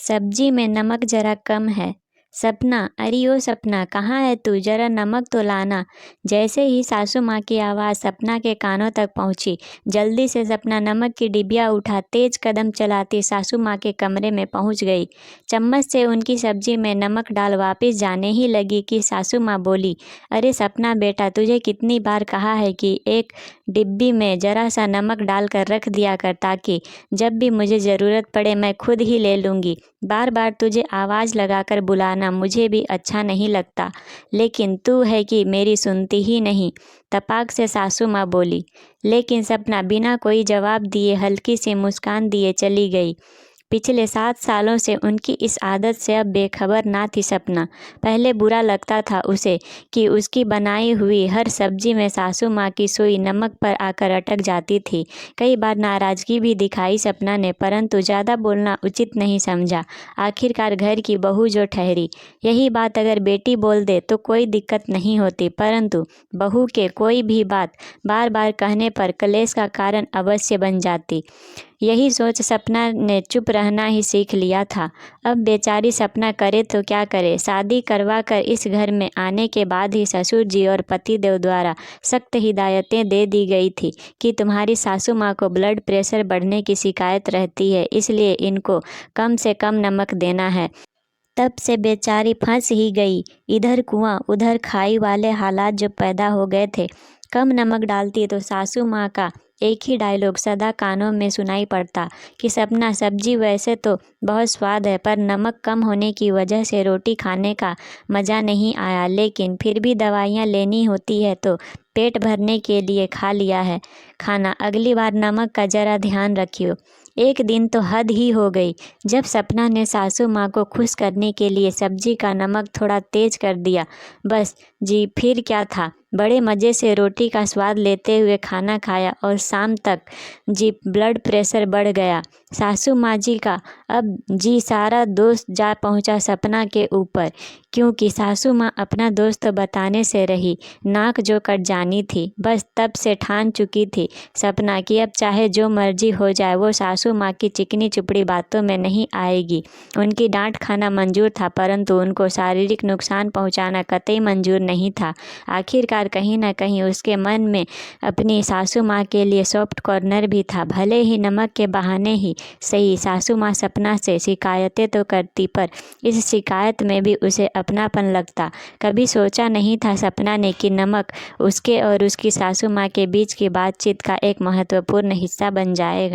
सब्जी में नमक जरा कम है। सपना, अरे ओ सपना, कहाँ है तू, जरा नमक तो लाना। जैसे ही सासू माँ की आवाज़ सपना के कानों तक पहुँची, जल्दी से सपना नमक की डिबिया उठा तेज कदम चलाती सासू माँ के कमरे में पहुँच गई। चम्मच से उनकी सब्जी में नमक डाल वापस जाने ही लगी कि सासू माँ बोली, अरे सपना बेटा, तुझे कितनी बार कहा है कि एक डिब्बी में ज़रा सा नमक डाल कर रख दिया कर, ताकि जब भी मुझे ज़रूरत पड़े मैं खुद ही ले लूँगी। बार बार तुझे आवाज़ लगाकर बुलाना मुझे भी अच्छा नहीं लगता, लेकिन तू है कि मेरी सुनती ही नहीं, तपाक से सासू माँ बोली। लेकिन सपना बिना कोई जवाब दिए हल्की सी मुस्कान दिए चली गई। पिछले 7 सालों से उनकी इस आदत से अब बेखबर ना थी सपना। पहले बुरा लगता था उसे कि उसकी बनाई हुई हर सब्जी में सासू माँ की सुई नमक पर आकर अटक जाती थी। कई बार नाराज़गी भी दिखाई सपना ने, परंतु ज़्यादा बोलना उचित नहीं समझा। आखिरकार घर की बहू जो ठहरी। यही बात अगर बेटी बोल दे तो कोई दिक्कत नहीं होती, परंतु बहू के कोई भी बात बार बार कहने पर कलेश का कारण अवश्य बन जाती। यही सोच सपना ने चुप रहना ही सीख लिया था। अब बेचारी सपना करे तो क्या करे। शादी करवा कर इस घर में आने के बाद ही ससुर जी और पतिदेव द्वारा सख्त हिदायतें दे दी गई थी कि तुम्हारी सासू माँ को ब्लड प्रेशर बढ़ने की शिकायत रहती है, इसलिए इनको कम से कम नमक देना है। तब से बेचारी फंस ही गई। इधर कुआं उधर खाई वाले हालात जो पैदा हो गए थे। कम नमक डालती तो सासू माँ का एक ही डायलॉग सदा कानों में सुनाई पड़ता कि सपना, सब्जी वैसे तो बहुत स्वाद है, पर नमक कम होने की वजह से रोटी खाने का मज़ा नहीं आया। लेकिन फिर भी दवाइयाँ लेनी होती है तो पेट भरने के लिए खा लिया है खाना। अगली बार नमक का ज़रा ध्यान रखियो। एक दिन तो हद ही हो गई जब सपना ने सासू माँ को खुश करने के लिए सब्जी का नमक थोड़ा तेज कर दिया। बस जी, फिर क्या था, बड़े मज़े से रोटी का स्वाद लेते हुए खाना खाया और शाम तक जी ब्लड प्रेशर बढ़ गया। सासू माँ जी का अब जी सारा दोस्त जा पहुँचा सपना के ऊपर, क्योंकि सासू माँ अपना दोस्त बताने से रही, नाक जो कट जानी थी। बस तब से ठान चुकी थी सपना कि अब चाहे जो मर्जी हो जाए वो सासू माँ की चिकनी चुपड़ी बातों में नहीं आएगी। उनकी डांट खाना मंजूर था, परंतु उनको शारीरिक नुकसान पहुँचाना कतई मंजूर नहीं था। आखिरकार कहीं न कहीं उसके मन में अपनी सासू माँ के लिए सॉफ्ट कॉर्नर भी था। भले ही नमक के बहाने ही सही, सासू माँ सपना से शिकायतें तो करती, पर इस शिकायत में भी उसे अपनापन लगता। कभी सोचा नहीं था सपना ने कि नमक उसके और उसकी सासू माँ के बीच की बातचीत का एक महत्वपूर्ण हिस्सा बन जाएगा।